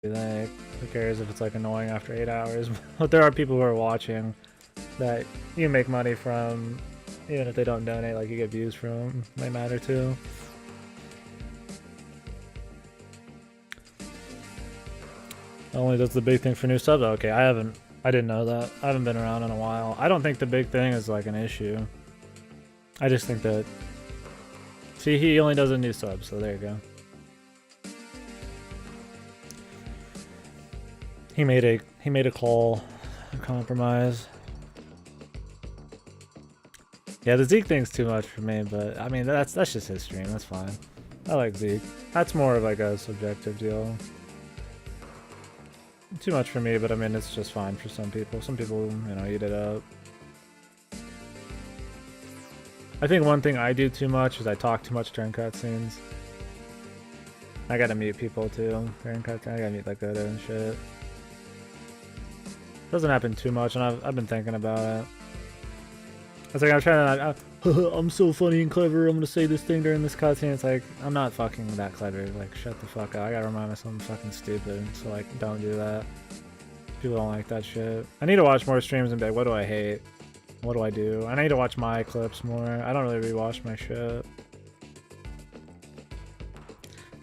Like, who cares if it's like annoying after 8 hours? But there are people who are watching that you make money from, even if they don't donate. Like, you get views from, might matter too. Only does the big thing for new subs. Okay, I didn't know that. I haven't been around in a while. I don't think the big thing is like an issue. I just think that, see, he only does a new sub, so there you go. He made a call, a compromise. Yeah, the Zeke thing's too much for me, but I mean that's just his stream. That's fine. I like Zeke. That's more of like a subjective deal. Too much for me, but I mean it's just fine for some people. Some people, you know, eat it up. I think one thing I do too much is I talk too much during cutscenes. I gotta mute people too during cutscenes. I gotta mute like Oda and shit. Doesn't happen too much, and I've been thinking about it. It's like I'm trying to. I'm so funny and clever. I'm gonna say this thing during this cutscene. It's like I'm not fucking that clever. Like shut the fuck up. I gotta remind myself I'm fucking stupid. So like don't do that. People don't like that shit. I need to watch more streams and be like, what do I hate? What do I do? I need to watch my clips more. I don't really rewatch my shit.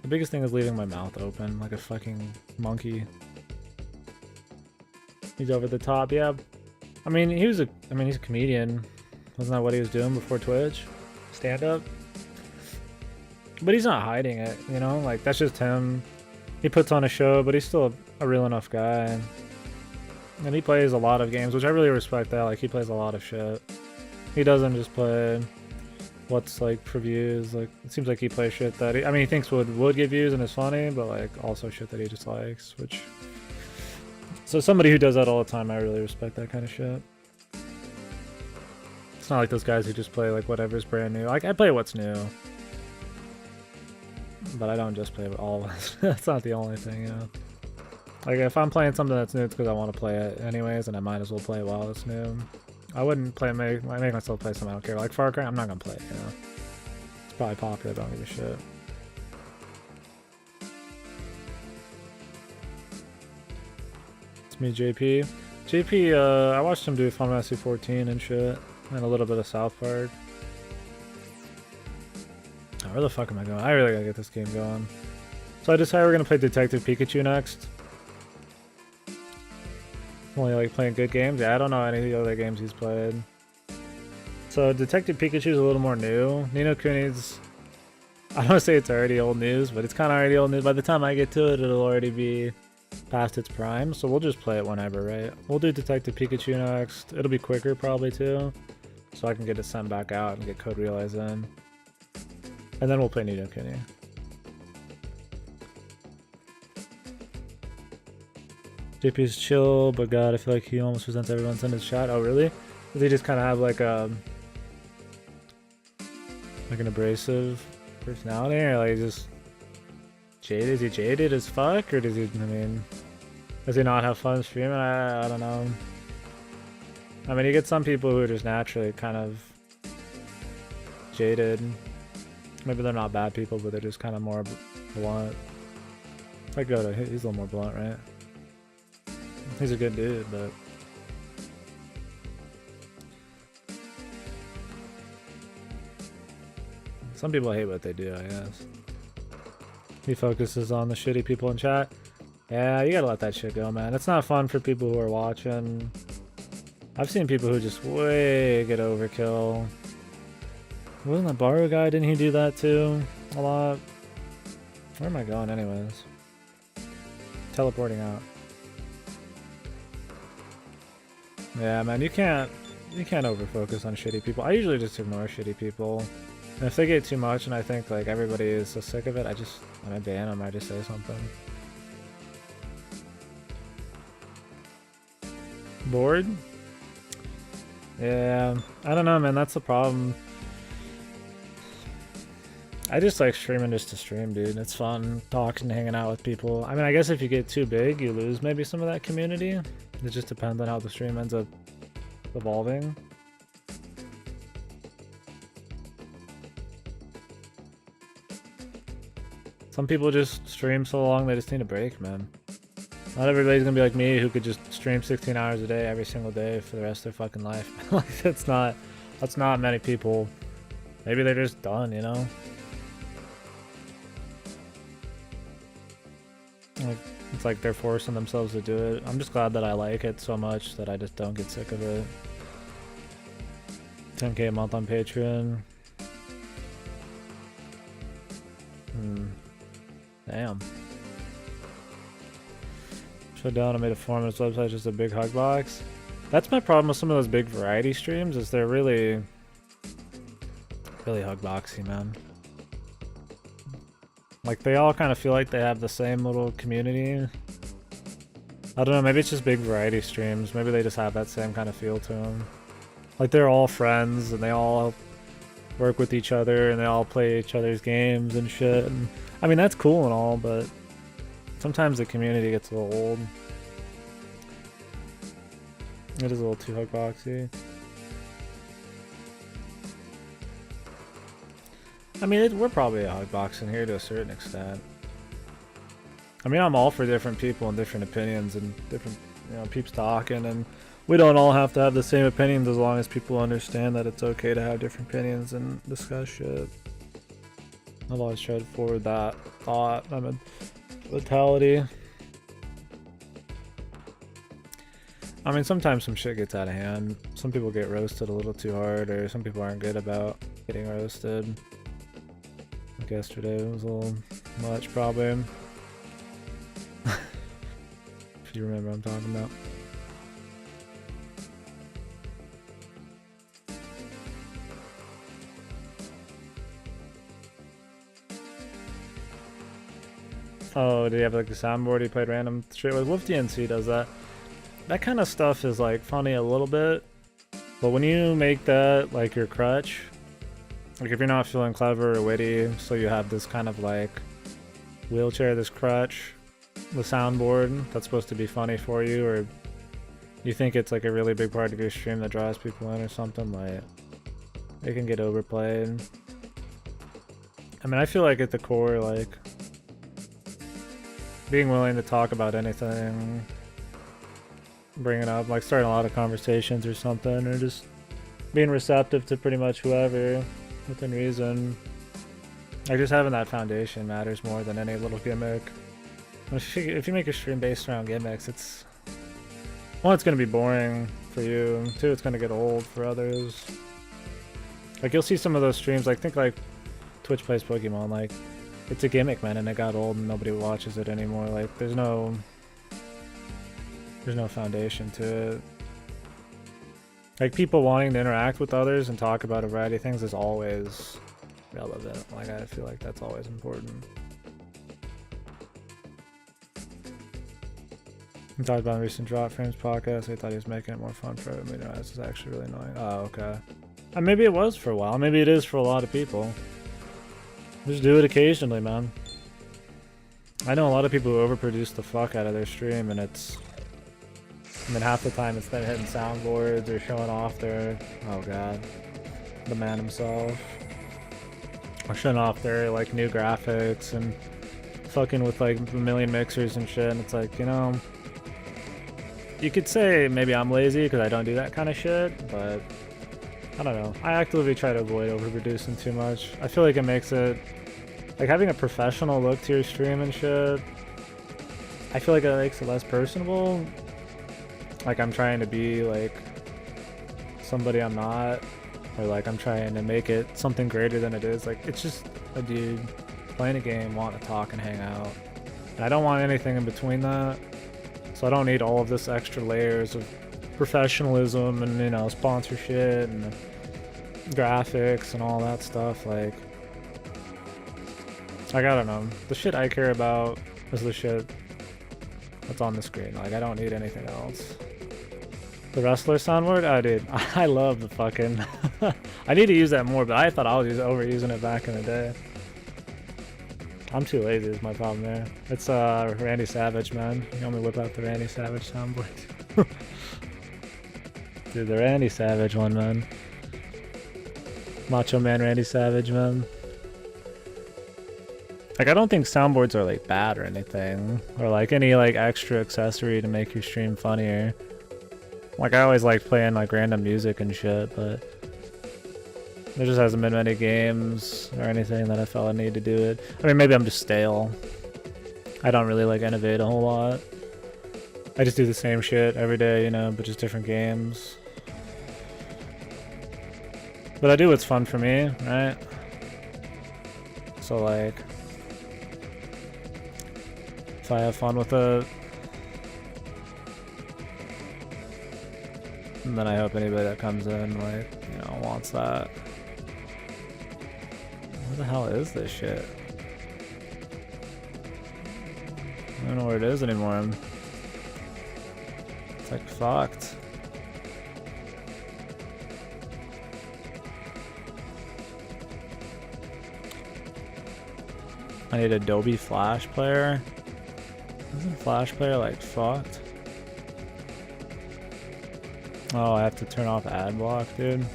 The biggest thing is leaving my mouth open like a fucking monkey. He's over the top, yeah. I mean, he's a comedian. Wasn't that what he was doing before Twitch? Stand up? But he's not hiding it, you know? Like, that's just him. He puts on a show, but he's still a real enough guy. And he plays a lot of games, which I really respect that. Like, he plays a lot of shit. He doesn't just play what's, like, for views. Like, it seems like he plays shit that he thinks would get views and is funny, but, like, also shit that he just likes, which... So somebody who does that all the time, I really respect that kind of shit. It's not like those guys who just play like whatever's brand new. Like I play what's new, but I don't just play all of it. That's not the only thing, you know. Like if I'm playing something that's new, it's because I want to play it anyways, and I might as well play it while it's new. I wouldn't make myself play something I don't care. Like Far Cry, I'm not gonna play it, you know. It's probably popular, but I don't give a shit. Me, JP. JP, I watched him do Final Fantasy 14 and shit, and a little bit of South Park. Oh, where the fuck am I going? I really gotta get this game going. So I decided we're gonna play Detective Pikachu next. Only like playing good games? Yeah, I don't know any of the other games he's played. So Detective Pikachu is a little more new. Ni no Kuni's, I don't want to say it's already old news, but it's kind of already old news. By the time I get to it, it'll already be past its prime, so we'll just play it whenever, right? We'll do Detective Pikachu next. It'll be quicker probably too, so I can get it sent back out and get Code Realize in. And then we'll play Ni no Kuni. JP's chill, but God, I feel like he almost presents everyone's in his chat. Oh really? Does he just kind of have like an abrasive personality, or like just jaded? Is he jaded as fuck, or does he, I mean, does he not have fun streaming? I don't know. I mean, you get some people who are just naturally kind of jaded. Maybe they're not bad people, but they're just kind of more blunt. Like Goda, he's a little more blunt, right? He's a good dude, but... some people hate what they do, I guess. He focuses on the shitty people in chat. Yeah, you gotta let that shit go, man. It's not fun for people who are watching. I've seen people who just way get overkill. Wasn't that Baru guy? Didn't he do that too? A lot. Where am I going anyways? Teleporting out. Yeah, man, you can't overfocus on shitty people. I usually just ignore shitty people. And if they get too much and I think like everybody is so sick of it, when I ban them, I just say something. Bored? Yeah, I don't know, man, that's the problem. I just like streaming just to stream, dude. It's fun talking, hanging out with people. I mean, I guess if you get too big, you lose maybe some of that community. It just depends on how the stream ends up evolving. Some people just stream so long they just need a break, man. Not everybody's gonna be like me who could just stream 16 hours a day every single day for the rest of their fucking life. Like that's not many people. Maybe they're just done, you know? Like it's like they're forcing themselves to do it. I'm just glad that I like it so much that I just don't get sick of it. 10K a month on Patreon. Damn. Shut down and made a form on his website, just a big hug box. That's my problem with some of those big variety streams, is they're really hug boxy, man. Like they all kind of feel like they have the same little community. I don't know, maybe it's just big variety streams. Maybe they just have that same kind of feel to them. Like they're all friends and they all work with each other and they all play each other's games and shit. And, I mean, that's cool and all, but sometimes the community gets a little old. It is a little too hug boxy. I mean, we're probably a hug box in here to a certain extent. I mean, I'm all for different people and different opinions and different, you know, peeps talking, and we don't all have to have the same opinions as long as people understand that it's okay to have different opinions and discuss shit. I've always tried to forward that thought, mentality. I mean, sometimes some shit gets out of hand. Some people get roasted a little too hard, or some people aren't good about getting roasted. Like yesterday was a little much, probably. If you remember what I'm talking about. Oh, did he have like a soundboard he played random shit with? Wolf DNC does that. That kind of stuff is like funny a little bit, but when you make that like your crutch, like if you're not feeling clever or witty, so you have this kind of like wheelchair, this crutch, the soundboard that's supposed to be funny for you, or you think it's like a really big part of your stream that draws people in or something, like it can get overplayed. I mean, I feel like at the core, like being willing to talk about anything, bring it up, like starting a lot of conversations or something, or just being receptive to pretty much whoever within reason. Like just having that foundation matters more than any little gimmick. If you make a stream based around gimmicks, it's one, it's gonna be boring for you, and two, it's gonna get old for others. Like you'll see some of those streams, like think like Twitch plays Pokemon, like it's a gimmick, man, and it got old and nobody watches it anymore. Like there's no foundation to it. Like people wanting to interact with others and talk about a variety of things is always relevant. Like I feel like that's always important. We talked about recent Drop Frames podcast. I thought he was making it more fun for him. You know, this is actually really annoying. Oh, okay. And maybe it was for a while. Maybe it is for a lot of people. Just do it occasionally, man. I know a lot of people who overproduce the fuck out of their stream, and it's... I mean, half the time it's them hitting soundboards or showing off their... Oh god. The man himself. Or showing off their, like, new graphics and fucking with, like, a million mixers and shit, and it's like, you know... You could say maybe I'm lazy because I don't do that kind of shit, but... I don't know. I actively try to avoid overproducing too much. I feel like it makes it... Like, having a professional look to your stream and shit, I feel like it makes it less personable. Like, I'm trying to be, like, somebody I'm not. Or, like, I'm trying to make it something greater than it is. Like, it's just a dude playing a game, wanting to talk and hang out. And I don't want anything in between that. So I don't need all of this extra layers of professionalism and, you know, sponsorship and graphics and all that stuff. Like, I don't know. The shit I care about is the shit that's on the screen. Like, I don't need anything else. The wrestler soundboard? Oh, dude. I love the fucking... I need to use that more, but I thought I was overusing it back in the day. I'm too lazy is my problem there. It's Randy Savage, man. You want me to whip out the Randy Savage soundboard? Dude, the Randy Savage one, man. Macho Man Randy Savage, man. Like, I don't think soundboards are like bad or anything, or like any like extra accessory to make your stream funnier. Like, I always like playing like random music and shit, but there just hasn't been many games or anything that I felt I need to do it. I mean, maybe I'm just stale. I don't really like innovate a whole lot. I just do the same shit every day, you know, but just different games. But I do what's fun for me, right? So like, if I have fun with it, and then I hope anybody that comes in, like, you know, wants that. Where the hell is this shit? I don't know where it is anymore. It's like fucked. I need Adobe Flash Player. Isn't Flash Player like fucked? Oh, I have to turn off ad block, dude.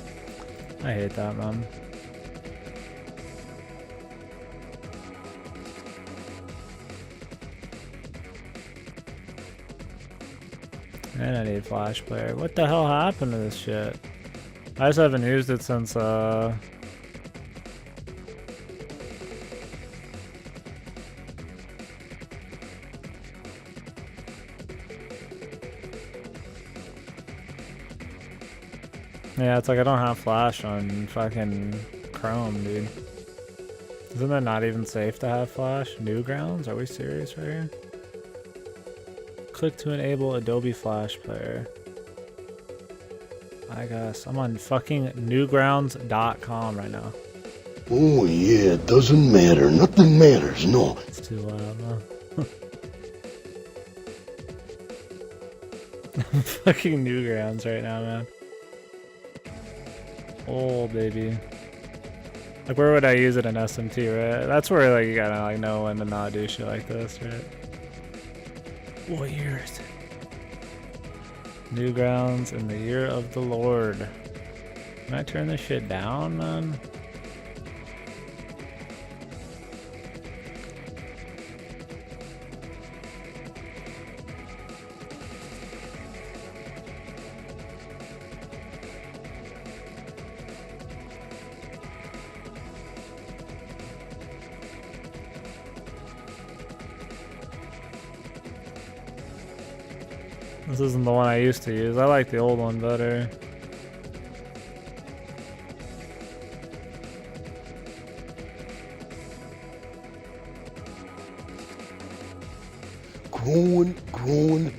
I hate that, man. And I need Flash Player. What the hell happened to this shit? I just haven't used it since, yeah, it's like I don't have Flash on fucking Chrome, dude. Isn't that not even safe to have Flash? Newgrounds? Are we serious right here? Click to enable Adobe Flash Player. I guess. I'm on fucking newgrounds.com right now. Oh yeah, it doesn't matter. Nothing matters, no. It's too loud, huh? I'm fucking Newgrounds right now, man. Oh, baby. Like, where would I use it in SMT, right? That's where, like, you gotta, like, know when to not do shit like this, right? What year is it? Newgrounds in the year of the Lord. Can I turn this shit down, man? This isn't the one I used to use. I like the old one better.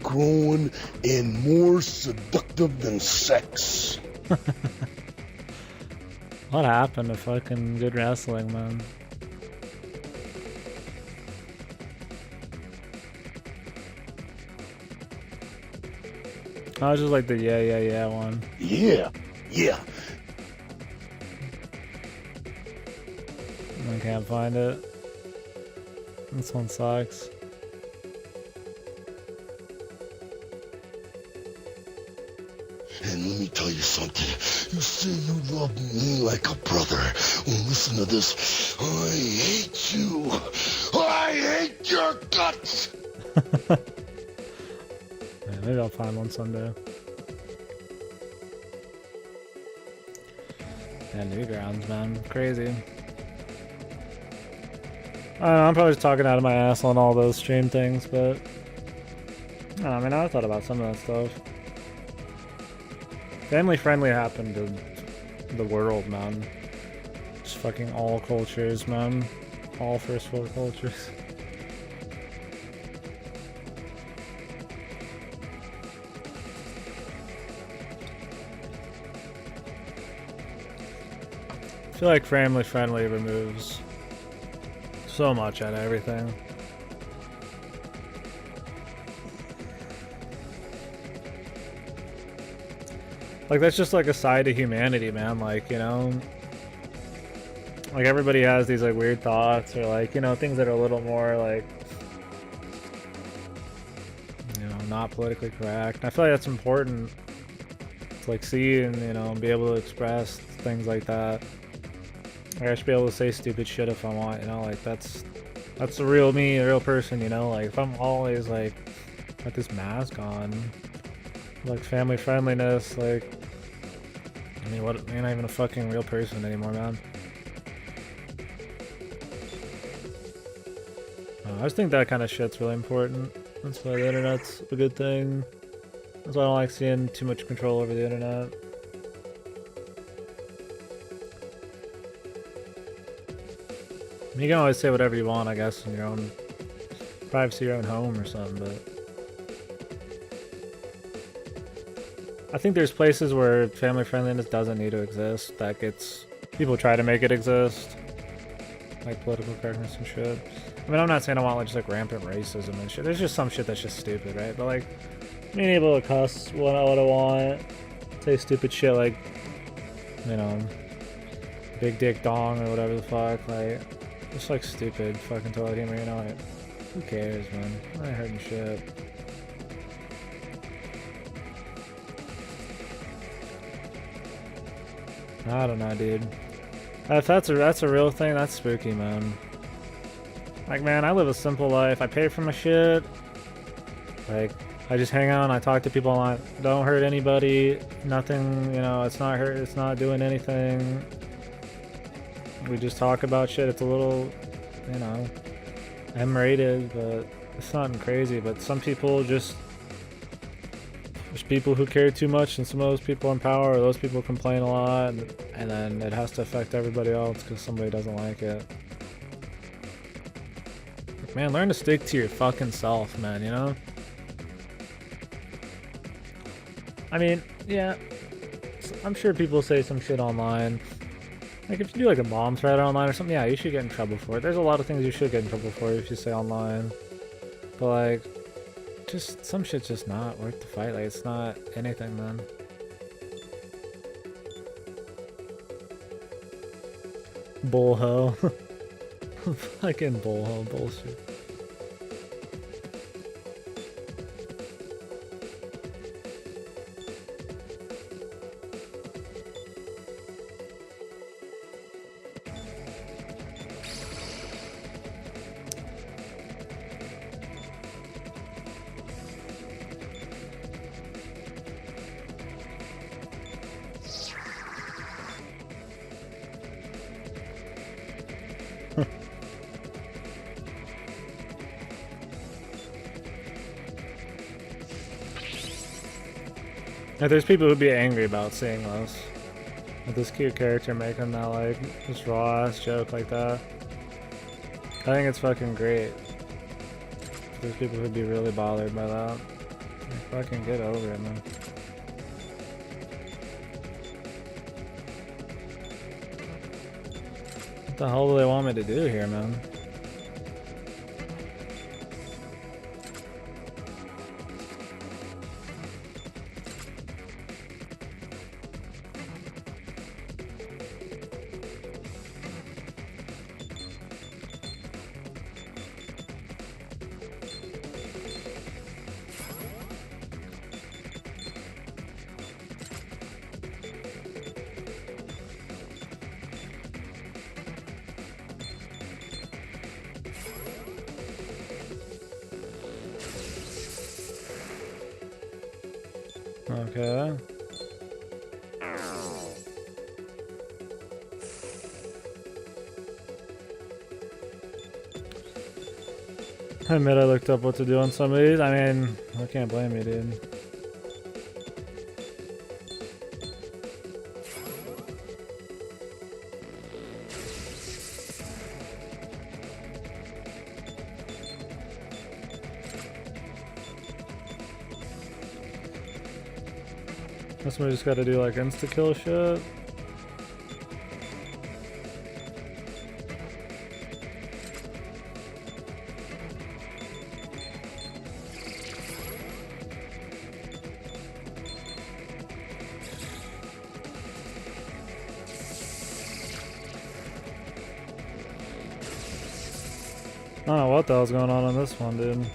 Growing, and more seductive than sex. What happened to fucking good wrestling, man? I was just like the yeah one. Yeah. I can't find it. This one sucks. And let me tell you something. You say you love me like a brother. Well, listen to this. I hate you. I hate your guts. Yeah, maybe I'll find one someday. Yeah, Newgrounds, man. Crazy. I don't know, I'm probably just talking out of my ass on all those stream things, but I mean, I thought about some of that stuff. Family friendly happened to the world, man. Just fucking all cultures, man. All first world cultures. I feel like family friendly removes so much out of everything. Like, that's just like a side of humanity, man. Like, you know, like everybody has these like weird thoughts or like, you know, things that are a little more like, you know, not politically correct. And I feel like that's important to like see and, you know, be able to express things like that. Like, I should be able to say stupid shit if I want, you know, like that's That's the real me, a real person, you know? Like, if I'm always, like, got this mask on, like, family friendliness, like, I mean, what? You're not even a fucking real person anymore, man. I just think that kind of shit's really important. That's why the internet's a good thing. That's why I don't like seeing too much control over the internet. You can always say whatever you want, I guess, in your own privacy, your own home or something, but I think there's places where family friendliness doesn't need to exist. That gets people try to make it exist, like political correctness and shit. I mean, I'm not saying I want like just like rampant racism and shit. There's just some shit that's just stupid, right? But like being able to cuss what I want, say stupid shit like, you know, big dick dong or whatever the fuck, like just like stupid fucking toilet humor, you know? Like, who cares, man? I ain't hurting shit. I don't know, dude. If that's a real thing, that's spooky, man. Like, man, I live a simple life. I pay for my shit. Like, I just hang out and I talk to people a lot. Don't hurt anybody. Nothing, you know, it's not doing anything. We just talk about shit. It's a little, you know, M-rated, but it's nothing crazy. But some people just, there's people who care too much, and some of those people in power, or those people complain a lot, and then it has to affect everybody else because somebody doesn't like it. Man, learn to stick to your fucking self, man, you know? I mean, yeah, I'm sure people say some shit online. Like, if you do like a bomb threat online or something, yeah, you should get in trouble for it. There's a lot of things you should get in trouble for if you say online. But like, just, some shit's just not worth the fight. Like, it's not anything, man. Bullho. Fucking bullho bullshit. Like, there's people who'd be angry about seeing this. With this cute character making that, like, this raw-ass joke like that. I think it's fucking great. There's people who'd be really bothered by that. Like, fucking get over it, man. What the hell do they want me to do here, man? Okay. I admit I looked up what to do on some of these. I mean, I can't blame you, dude. Guess we just gotta do like insta-kill shit. I don't know what the hell's going on this one, dude.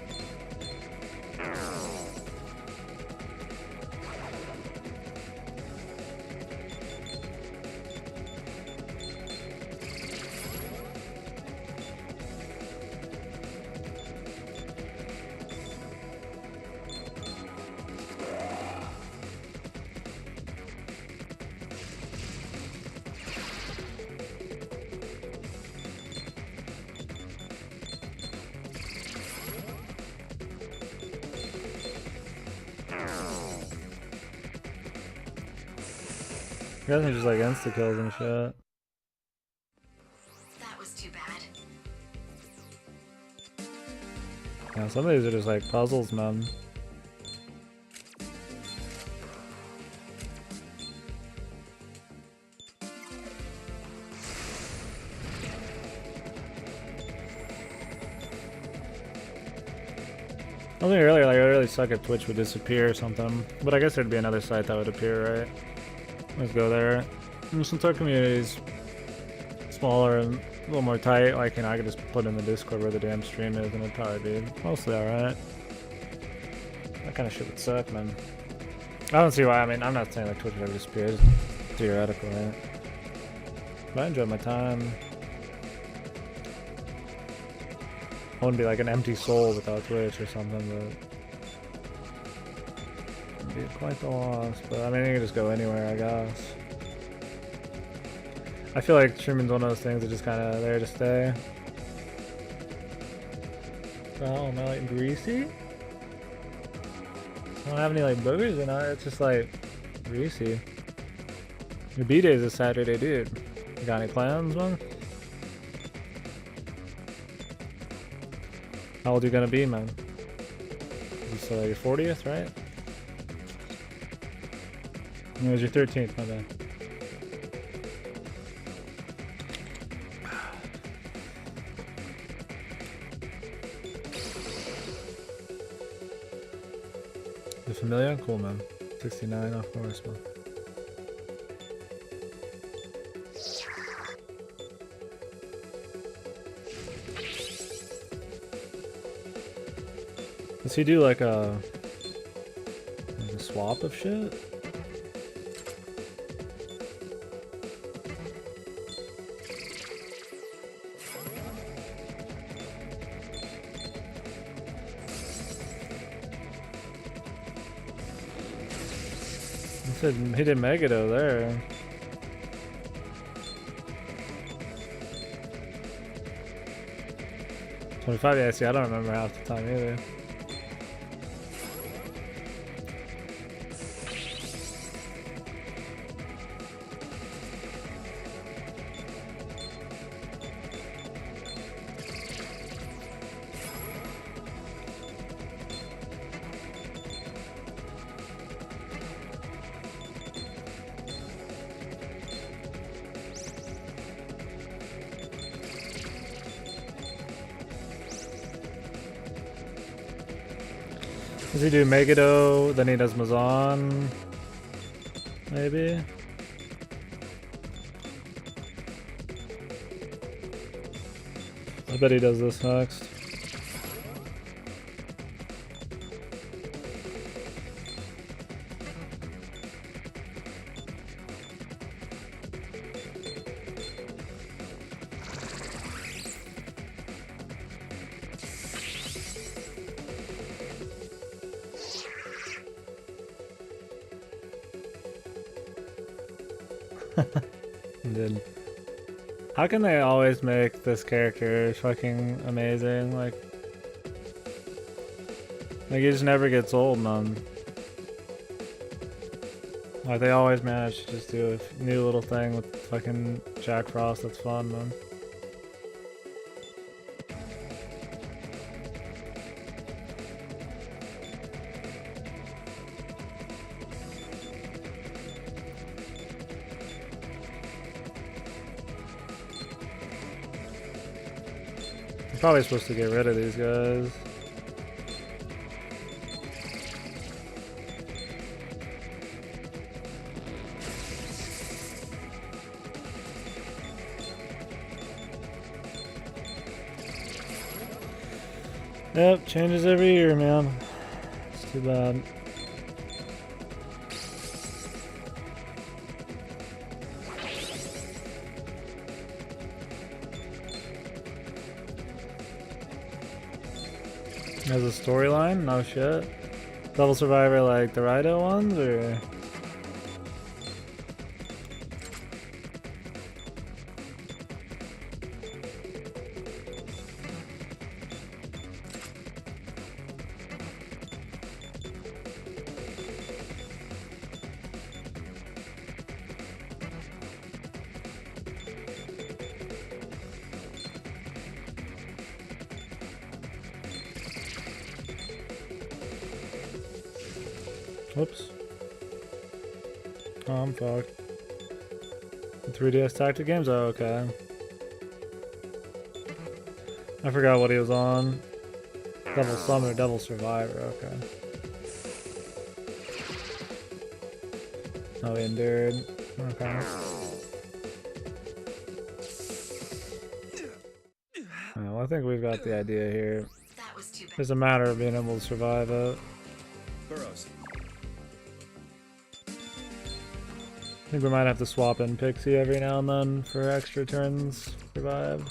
You guys are just like insta kills and shit. That was too bad. Yeah, some of these are just like puzzles, man. I think earlier, like, I really suck if Twitch would disappear or something. But I guess there'd be another site that would appear, right? Let's go there. And since our community's smaller and a little more tight, like, you know, I could just put in the Discord where the damn stream is and it'd probably be mostly alright. That kind of shit would suck, man. I don't see why. I mean, I'm not saying like Twitch would ever disappear. It's theoretical, right? But I enjoy my time. I wouldn't be like an empty soul without Twitch or something, but it'd be quite the loss. But I mean, you can just go anywhere, I guess. I feel like streaming's one of those things that just kind of there to stay. Oh, am I like greasy? I don't have any like boogers or not. It's just like greasy. Your B-day is this Saturday, dude. You got any plans, man? How old you gonna be, man? It's your 40th, right? It was your 13th, my bad. The familiar? Cool, man. 69 off course, man. Does he do like a swap of shit? He did Megado there. $25, yeah, see, I don't remember half the time either. Does he do Megado, then he does Mazan? Maybe? I bet he does this next. Dude. How can they always make this character fucking amazing? Like he just never gets old, man. Like they always manage to just do a new little thing with fucking Jack Frost that's fun, man. Probably supposed to get rid of these guys. Yep, changes every year, man. It's too bad. Has a storyline? No shit. Double Survivor like the Rido ones, or? Whoops. Oh, I'm fucked. The 3DS tactic games? Oh, okay. I forgot what he was on. Devil Summoner, Devil Survivor, okay. Oh, he endured. Okay. Well, I think we've got the idea here. It's a matter of being able to survive it. Burrows. I think we might have to swap in Pixie every now and then for extra turns survived.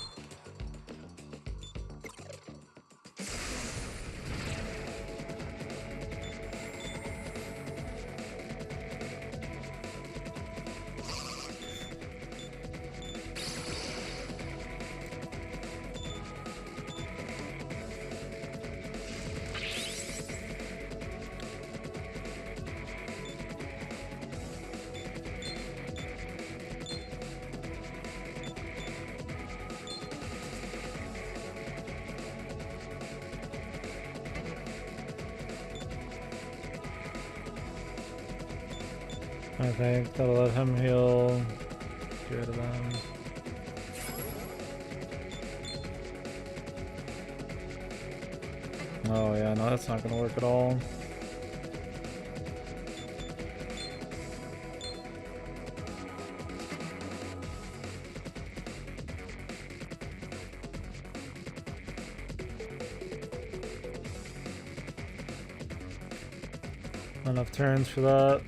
I think that'll let him heal. Get rid of them. Oh yeah, no, that's not gonna work at all. Not enough turns for that.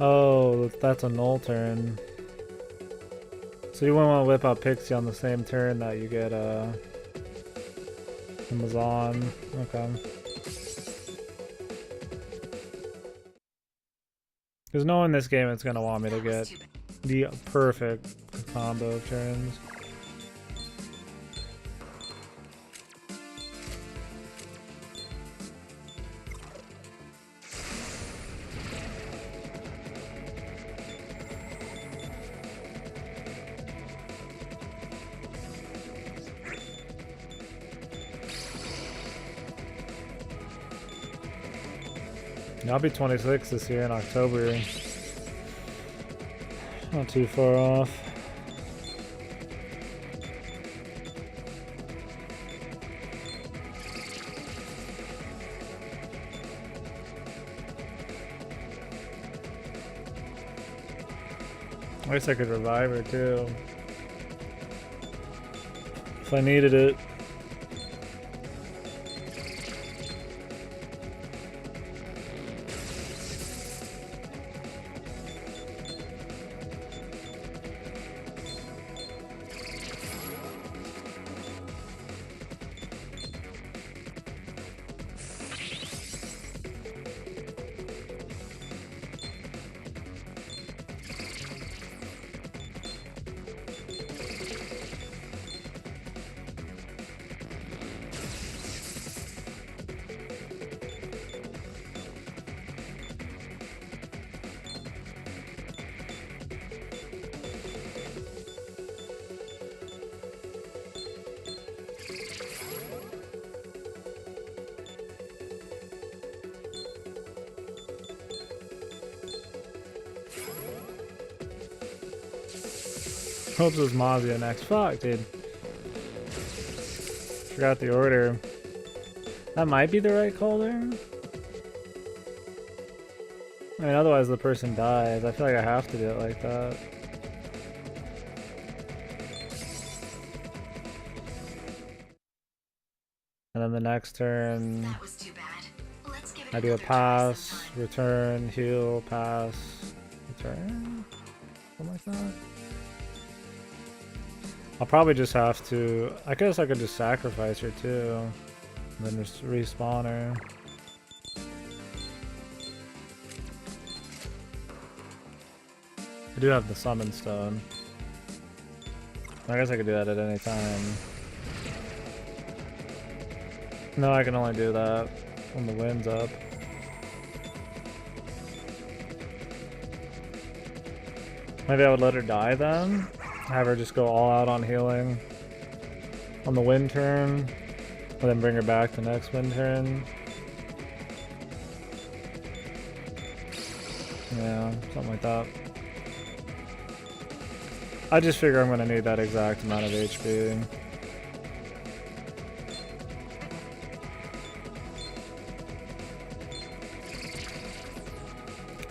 Oh, that's a null turn. So you wouldn't want to whip out Pixie on the same turn that you get Amazon. Okay. Because knowing this game, it's gonna want me to get the perfect combo of turns. I'll be 26 this year in October. Not too far off. I guess I could revive her too. If I needed it. Hopes it was Mazia next. Fuck, dude. Forgot the order. That might be the right call there. I mean, otherwise the person dies. I feel like I have to do it like that. And then the next turn, I do a pass, return, heal, pass, return? Something like that. I'll probably just have to... I guess I could just sacrifice her too. And then just respawn her. I do have the summon stone. I guess I could do that at any time. No, I can only do that when the wind's up. Maybe I would let her die then. Have her just go all out on healing on the wind turn, and then bring her back the next wind turn. Yeah, something like that. I just figure I'm gonna need that exact amount of HP.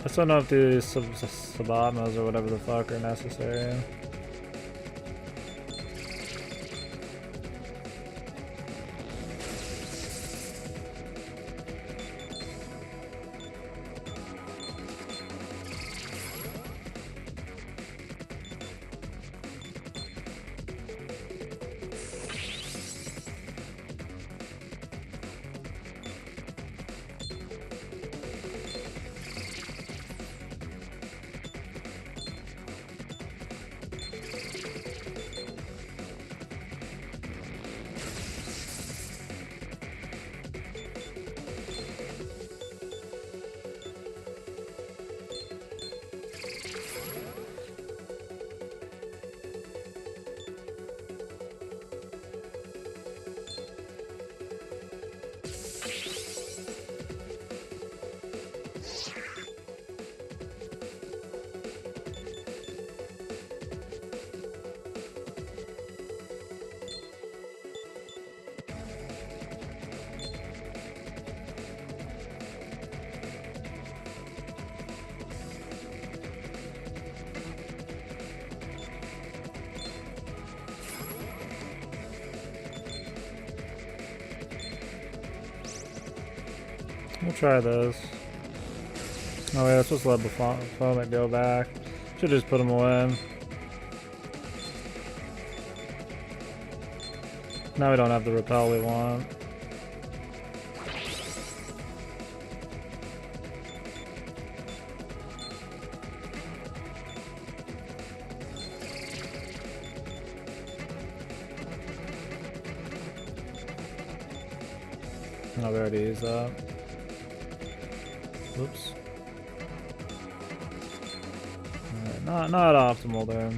I still don't know if the Sabatmas or whatever the fuck are necessary. We'll try this. Oh yeah, it's supposed to let the foam go back. Should just put them away. Now we don't have the repel we want. Oh, we already used that. Whoops. Alright, not optimal there.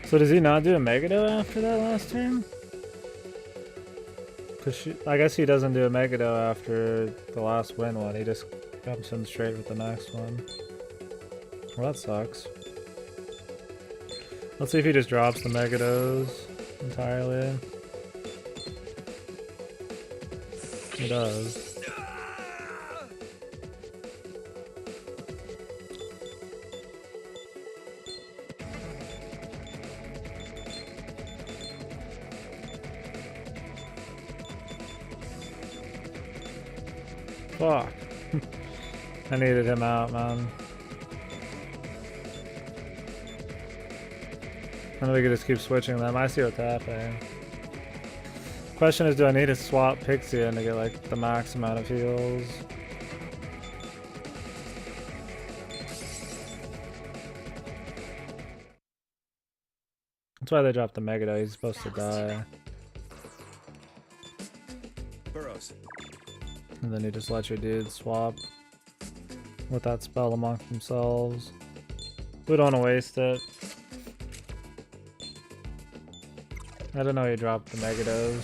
So does he not do a Megado after that last turn? Cause I guess he doesn't do a Megado after the last win one. He just jumps in straight with the next one. Well, that sucks. Let's see if he just drops the Megados entirely. He does. Fuck. I needed him out, man. And we could just keep switching them. I see what's happening. Question is, do I need to swap Pixie in to get like the max amount of heals? That's why they dropped the Megado. He's supposed to die. Burrows. And then you just let your dudes swap with that spell amongst themselves. We don't want to waste it. I don't know, you dropped the Megados.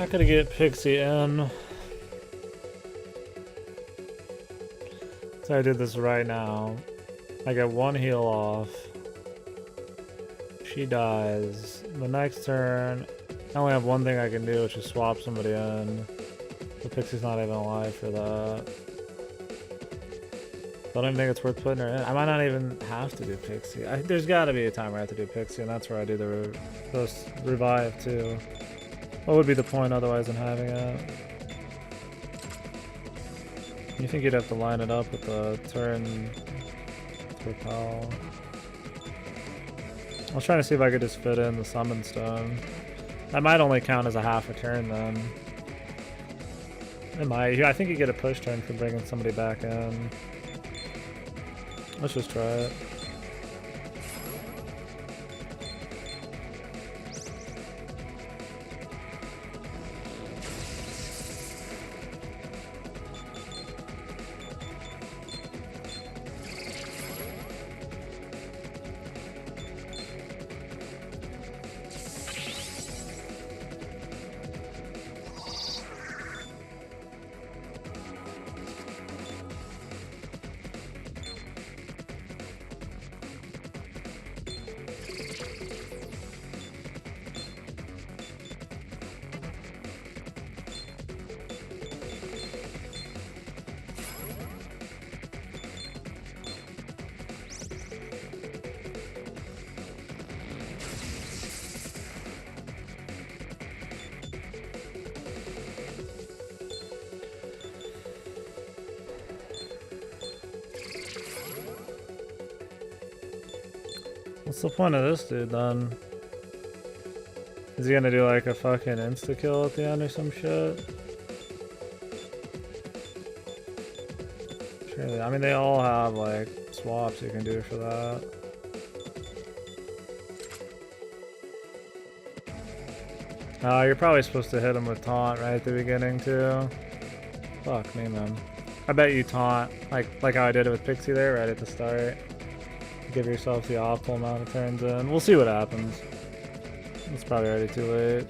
I could get Pixie in. So I did this right now. I get 1 heal off. She dies. The next turn, I only have 1 thing I can do, which is swap somebody in. The Pixie's not even alive for that. I don't even think it's worth putting her in. I might not even have to do Pixie. There's got to be a time where I have to do Pixie, and that's where I do the revive too. What would be the point otherwise than having it? You think you'd have to line it up with the turn to repel? I was trying to see if I could just fit in the summon stone. That might only count as a half a turn then. It might. I think you get a push turn for bringing somebody back in. Let's just try it. What's the point of this dude then? Is he gonna do like a fucking insta-kill at the end or some shit? Surely. I mean, they all have like swaps you can do for that. You're probably supposed to hit him with taunt right at the beginning too. Fuck me, man. I bet you taunt, like how I did it with Pixie there, right at the start. Give yourself the optimal amount of turns in. We'll see what happens. It's probably already too late.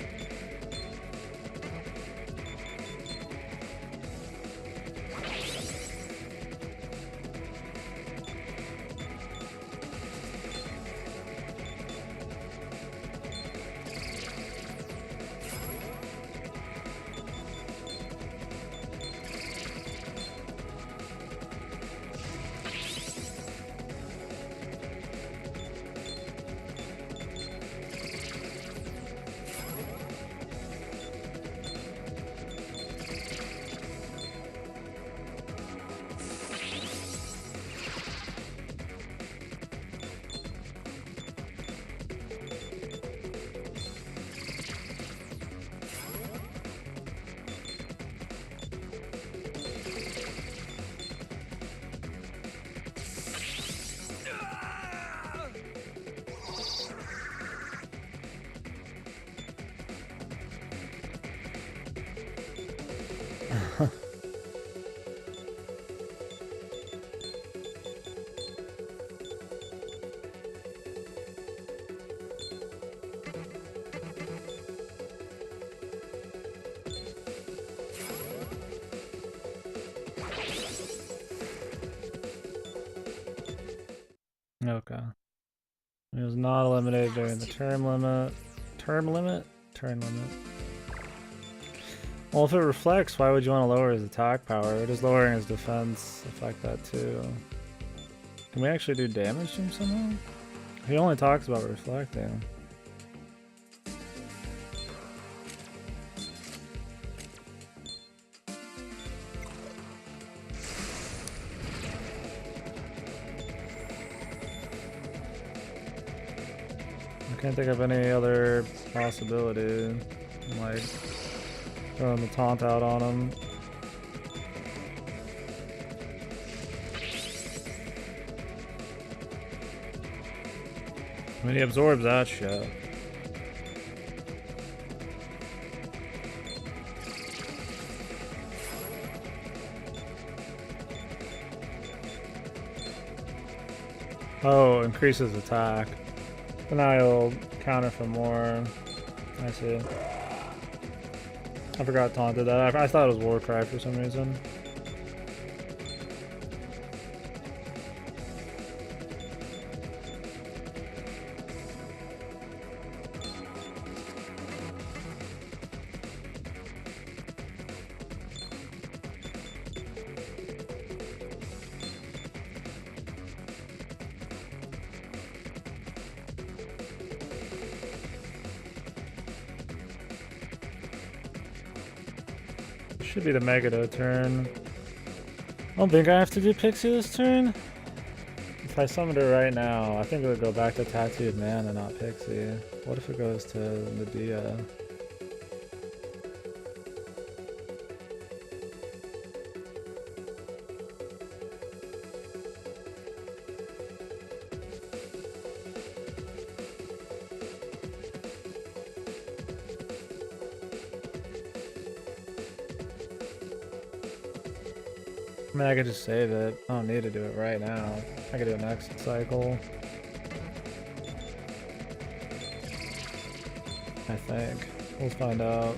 Okay. It was not eliminated during the term limit. Term limit? Turn limit. Well, if it reflects, why would you want to lower his attack power? Does lowering his defense affect that too? Can we actually do damage to him somehow? He only talks about reflecting. I can't think of any other possibility. Like throwing the taunt out on him. I mean, he absorbs that shit. Oh, increases attack. So now he'll counter for more. I see. I forgot Taunt did that. I thought it was Warcry for some reason. Should be the Megado turn. I don't think I have to do Pixie this turn. If I summoned her right now, I think it would go back to Tattooed Man and not Pixie. What if it goes to Medea? I mean, I could just save it. I don't need to do it right now. I could do it next cycle. I think. We'll find out.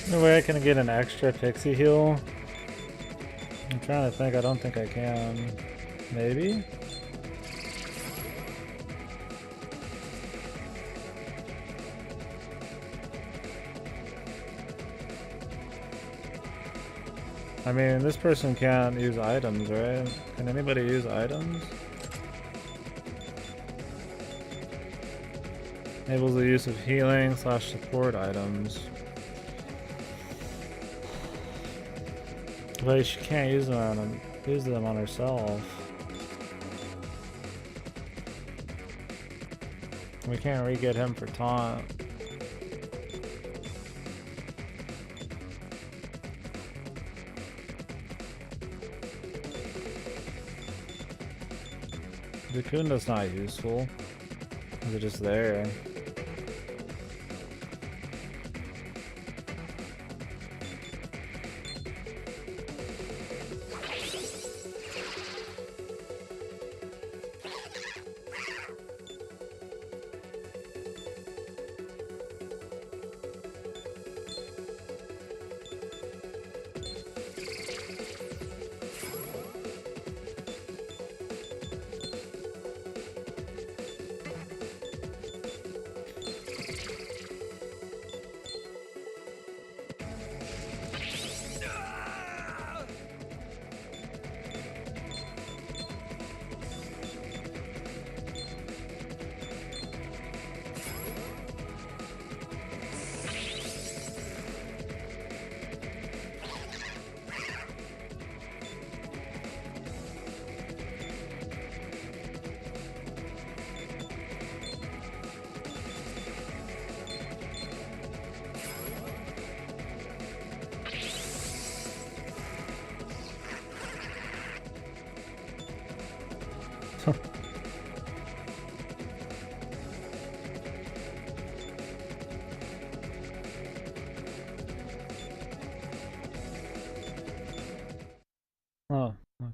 No way I can get an extra pixie heal. I'm trying to think, I don't think I can. Maybe? I mean, this person can't use items, right? Can anybody use items? Enables the use of healing / support items. But she can't use them on herself. We can't re-get him for taunt. Dakunda's not useful. They're just there.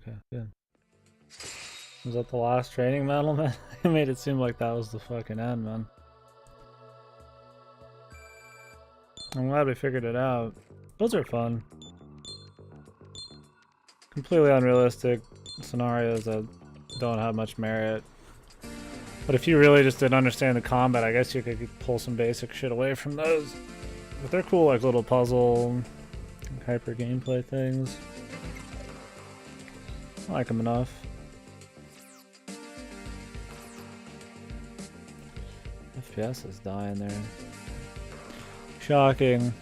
okay, good. Was that the last training medal, man? It made it seem like that was the fucking end, man. I'm glad we figured it out. Those are fun. Completely unrealistic scenarios that don't have much merit. But if you really just didn't understand the combat, I guess you could pull some basic shit away from those. But they're cool, like little puzzle, hyper gameplay things. I like them enough. FPS is dying there. Shocking.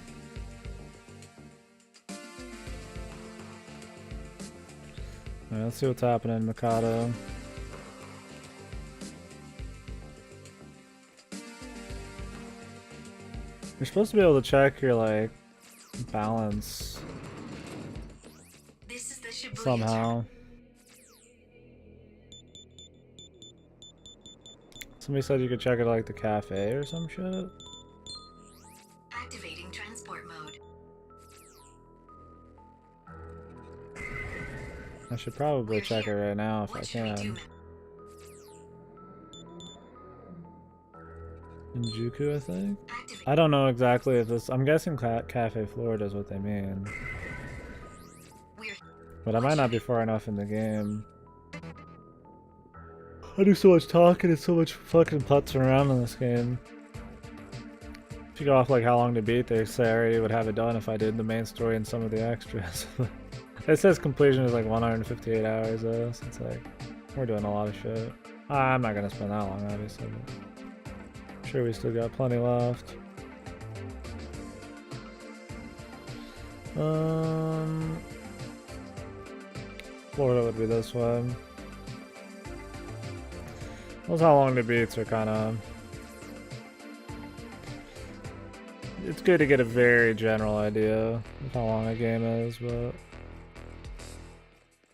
Alright, let's see what's happening in Mikado. You're supposed to be able to check your, like, balance somehow. Somebody said you could check it at, like, the cafe or some shit. Activating transport mode. I should probably check it right now if I can. In Juku, I think? I don't know exactly if this... I'm guessing Cafe Florida is what they mean. But I might not be far enough in the game. I do so much talking and so much fucking putzing around in this game. If you go off like how long to beat, they say I already would have it done if I did the main story and some of the extras. It says completion is like 158 hours though, so it's like, we're doing a lot of shit. I'm not gonna spend that long, obviously, but I'm sure we still got plenty left. Florida would be this one. Those how long the beats are kinda... It's good to get a very general idea of how long a game is, but...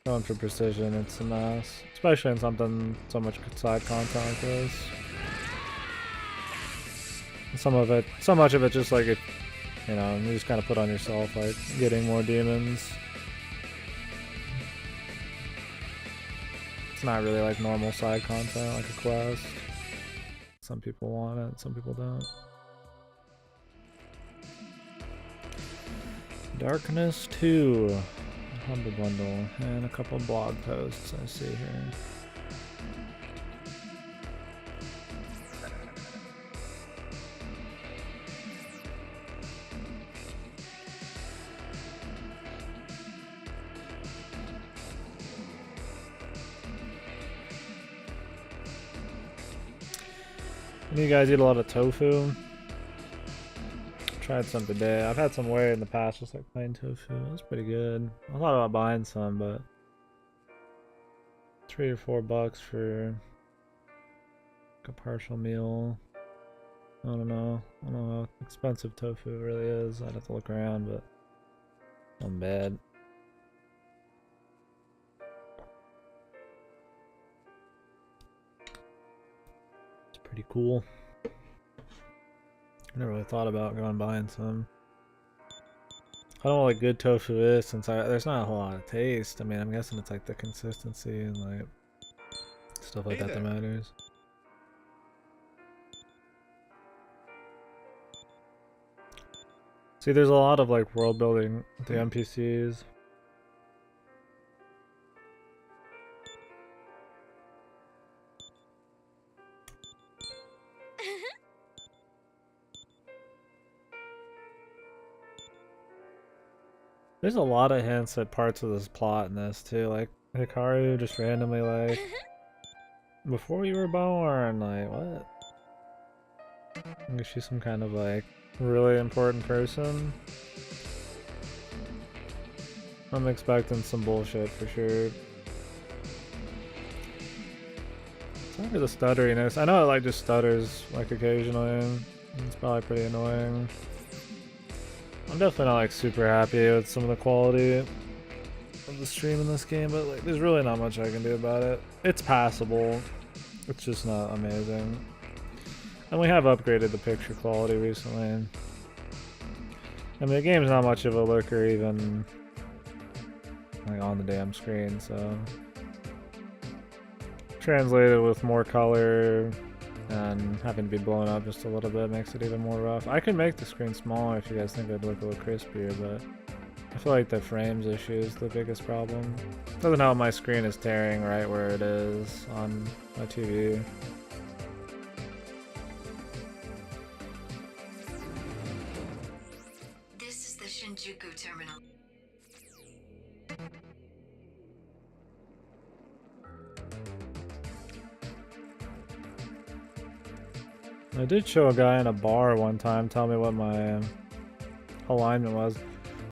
Going for precision, it's a mess. Especially in something so much side content like this. So much of it just like it, you know, you just kind of put on yourself, like getting more demons. It's not really like normal side content, like a quest. Some people want it, some people don't. Darkness 2. Humble bundle and a couple blog posts I see here. You guys eat a lot of tofu? Tried some today. I've had some way in the past, just like plain tofu. That's pretty good. I thought about buying some, but $3 or $4 for like a partial meal. I don't know. I don't know how expensive tofu really is. I'd have to look around, but not bad. It's pretty cool. I never really thought about going and buying some. I don't know what good tofu is since there's not a whole lot of taste. I mean, I'm guessing it's like the consistency and like stuff like that matters. See, there's a lot of like world building with the NPCs. There's a lot of hints at parts of this plot in this too, like Hikaru just randomly like, before you were born, like what? I guess she's some kind of like really important person. I'm expecting some bullshit for sure. Sorry for the stutteriness. I know it like just stutters like occasionally. It's probably pretty annoying. I'm definitely not like super happy with some of the quality of the stream in this game, but like there's really not much I can do about it. It's passable. It's just not amazing. And we have upgraded the picture quality recently. I mean, the game's not much of a looker even like on the damn screen, so translated with more color and having to be blown up just a little bit makes it even more rough. I can make the screen smaller if you guys think it'd look a little crispier, but I feel like the frames issue is the biggest problem. Doesn't help my screen is tearing right where it is on my TV. This is the Shinjuku terminal. I did show a guy in a bar one time tell me what my alignment was.